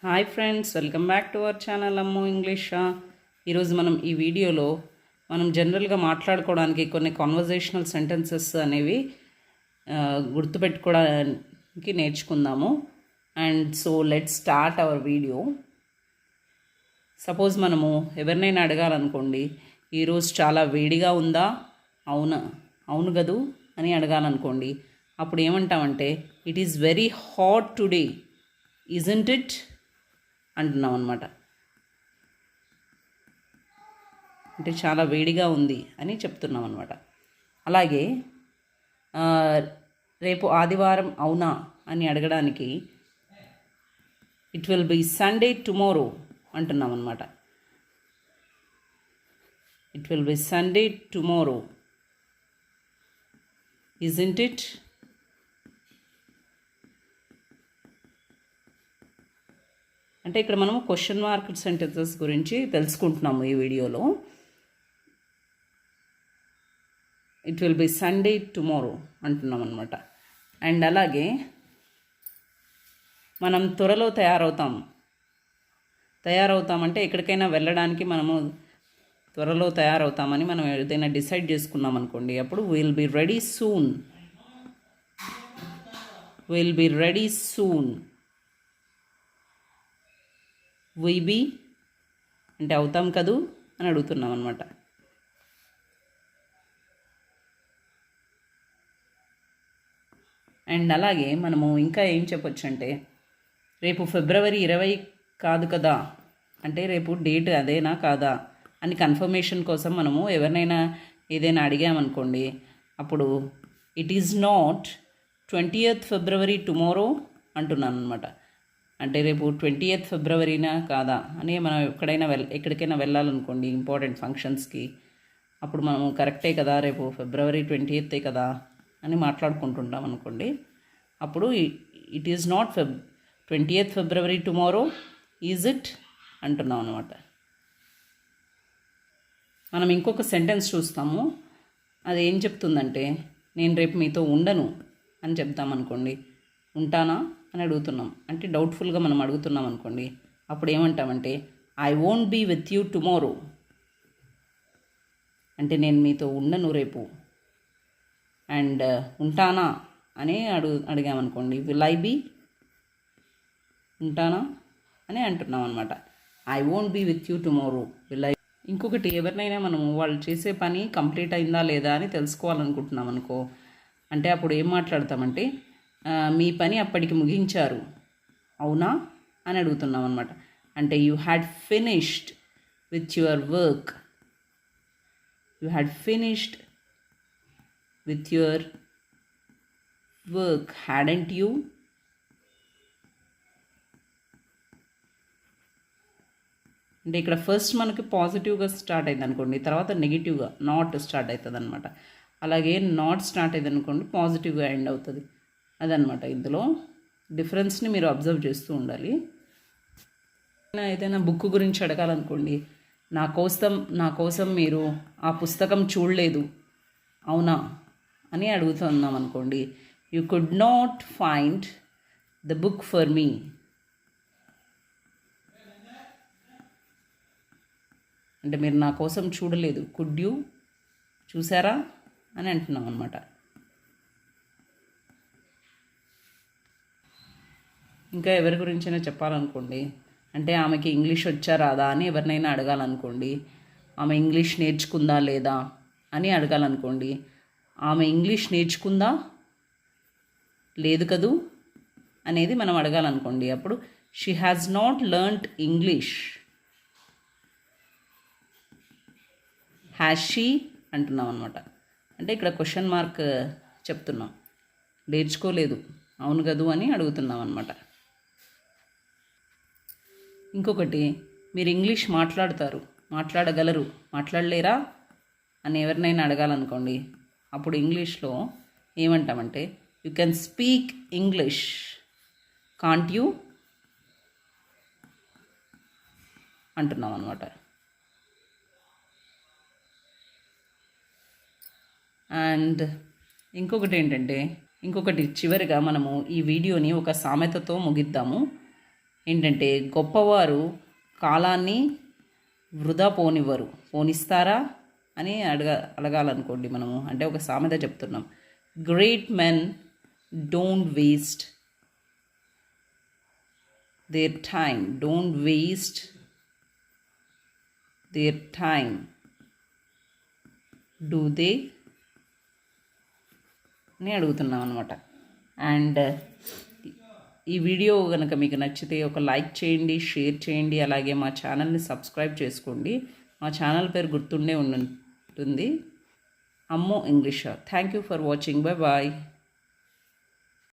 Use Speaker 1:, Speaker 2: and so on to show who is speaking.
Speaker 1: Hi friends, welcome back to our channel Ammu ఇంగ్లీషా. ఈరోజు మనం ఈ వీడియోలో జనరల్గా మాట్లాడుకోవడానికి కొన్ని కాన్వర్జేషనల్ సెంటెన్సెస్ అనేవి గుర్తుపెట్టుకోవడానికి నేర్చుకుందాము. And so let's start our video. Suppose మనము ఎవరినైనా అడగాలనుకోండి, ఈరోజు చాలా వేడిగా ఉందా, అవును గదు అని అడగాలనుకోండి. అప్పుడు ఏమంటామంటే, it is very hot today, isn't it అంటున్నాం అనమాట. అంటే చాలా వేడిగా ఉంది అని చెప్తున్నాం అనమాట. అలాగే రేపు ఆదివారం అవునా అని అడగడానికి it will be Sunday tomorrow అంటున్నాం అనమాట. It will be Sunday tomorrow, isn't it. అంటే ఇక్కడ మనము క్వశ్చన్ మార్క్ సెంటెన్సెస్ గురించి తెలుసుకుంటున్నాము ఈ వీడియోలో. It will be Sunday tomorrow అంటున్నాం అనమాట. అండ్ అలాగే మనం త్వరలో తయారవుతామంటే ఎక్కడికైనా వెళ్ళడానికి మనము త్వరలో తయారవుతామని మనం ఏదైనా డిసైడ్ చేసుకున్నాం అనుకోండి, అప్పుడు will be ready soon. Be అంటే అవుతాం కదూ అని అడుగుతున్నాం అనమాట. అండ్ అలాగే మనము ఇంకా ఏం చెప్పొచ్చు అంటే, రేపు ఫిబ్రవరి 20 కాదు కదా, అంటే రేపు డేట్ అదేనా కాదా అని కన్ఫర్మేషన్ కోసం మనము ఎవరినైనా ఏదైనా అడిగామనుకోండి, అప్పుడు it is not 20th February tomorrow అంటున్నాను అనమాట. అంటే రేపు 20th ఫిబ్రవరినా కాదా అని మనం ఎక్కడికైనా వెళ్ళాలనుకోండి ఇంపార్టెంట్ ఫంక్షన్స్కి, అప్పుడు మనము కరెక్టే కదా, రేపు ఫిబ్రవరి 20th కదా అని మాట్లాడుకుంటుంటాం అనుకోండి. అప్పుడు it is not 20th February tomorrow, is it అంటున్నాం అనమాట. మనం ఇంకొక సెంటెన్స్ చూస్తాము. అది ఏం చెప్తుందంటే, నేను రేపు మీతో ఉండను అని చెప్తామనుకోండి. ఉంటానా అని అడుగుతున్నాం, అంటే డౌట్ఫుల్గా మనం అడుగుతున్నాం అనుకోండి. అప్పుడు ఏమంటామంటే, I won't be with you tomorrow. అంటే నేను మీతో ఉండను రేపు. అండ్ ఉంటానా అని అడిగామనుకోండి, విల్ ఐ బీ, ఉంటానా అని అంటున్నాం అనమాట. I won't be with you tomorrow, will I. ఇంకొకటి, ఎవరినైనా మనము వాళ్ళు చేసే పని కంప్లీట్ అయిందా లేదా అని తెలుసుకోవాలనుకుంటున్నాం అనుకో, అంటే అప్పుడు ఏం మాట్లాడతామంటే, మీ పని అప్పటికి ముగించారు అవునా అని అడుగుతున్నాం అనమాట. అంటే you had finished with your work, hadn't you. అంటే ఇక్కడ ఫస్ట్ మనకి పాజిటివ్గా స్టార్ట్ అయింది అనుకోండి, తర్వాత నెగిటివ్గా నాట్ స్టార్ట్ అవుతుంది అనమాట. అలాగే నాట్ స్టార్ట్ అయింది అనుకోండి, పాజిటివ్గా ఎండ్ అవుతుంది. అదనమాట ఇందులో డిఫరెన్స్ని మీరు అబ్జర్వ్ చేస్తూ ఉండాలి. ఏదైనా బుక్ గురించి అడగాలనుకోండి, నా కోసం మీరు ఆ పుస్తకం చూడలేదు అవునా అని అడుగుతున్నాం అనుకోండి. You could not find the book for me. అంటే మీరు నా కోసం చూడలేదు, కుడ్ యూ, చూసారా అని అంటున్నాం అనమాట. ఇంకా ఎవరి గురించైనా చెప్పాలనుకోండి, అంటే ఆమెకి ఇంగ్లీష్ వచ్చా రాదా అని ఎవరినైనా అడగాలనుకోండి, ఆమె ఇంగ్లీష్ నేర్చుకుందా లేదా అని అడగాలనుకోండి. ఆమె ఇంగ్లీష్ నేర్చుకుందా లేదు కదూ అనేది మనం అడగాలనుకోండి. అప్పుడు she has not learned English, has she అంటున్నాం అనమాట. అంటే ఇక్కడ క్వశ్చన్ మార్క్ చెప్తున్నాం, నేర్చుకోలేదు అవును కదూ అని అడుగుతున్నాం అనమాట. ఇంకొకటి, మీరు ఇంగ్లీష్ మాట్లాడగలరు, మాట్లాడలేరా అని ఎవరినైనా అడగాలనుకోండి. అప్పుడు ఇంగ్లీష్లో ఏమంటామంటే, you can speak English, can't you అంటున్నాం అనమాట. అండ్ ఇంకొకటి చివరిగా మనము ఈ వీడియోని ఒక సామెతతో ముగిద్దాము. ఏంటంటే గొప్పవారు కాలాన్ని వృధా పోనిస్తారా అని అడగాలనుకోండి మనము. అంటే ఒక సామెత చెప్తున్నాం, great men don't waste their time, don't waste their time, do they అని అడుగుతున్నాం అనమాట. అండ్ ఈ వీడియో కనుక మీకు నచ్చితే ఒక లైక్ చేయండి, షేర్ చేయండి, అలాగే మా ఛానల్ని సబ్స్క్రైబ్ చేసుకోండి. మా ఛానల్ పేరు గుర్తుండే ఉంటుంది, అమ్మో English. Thank you for watching. Bye bye.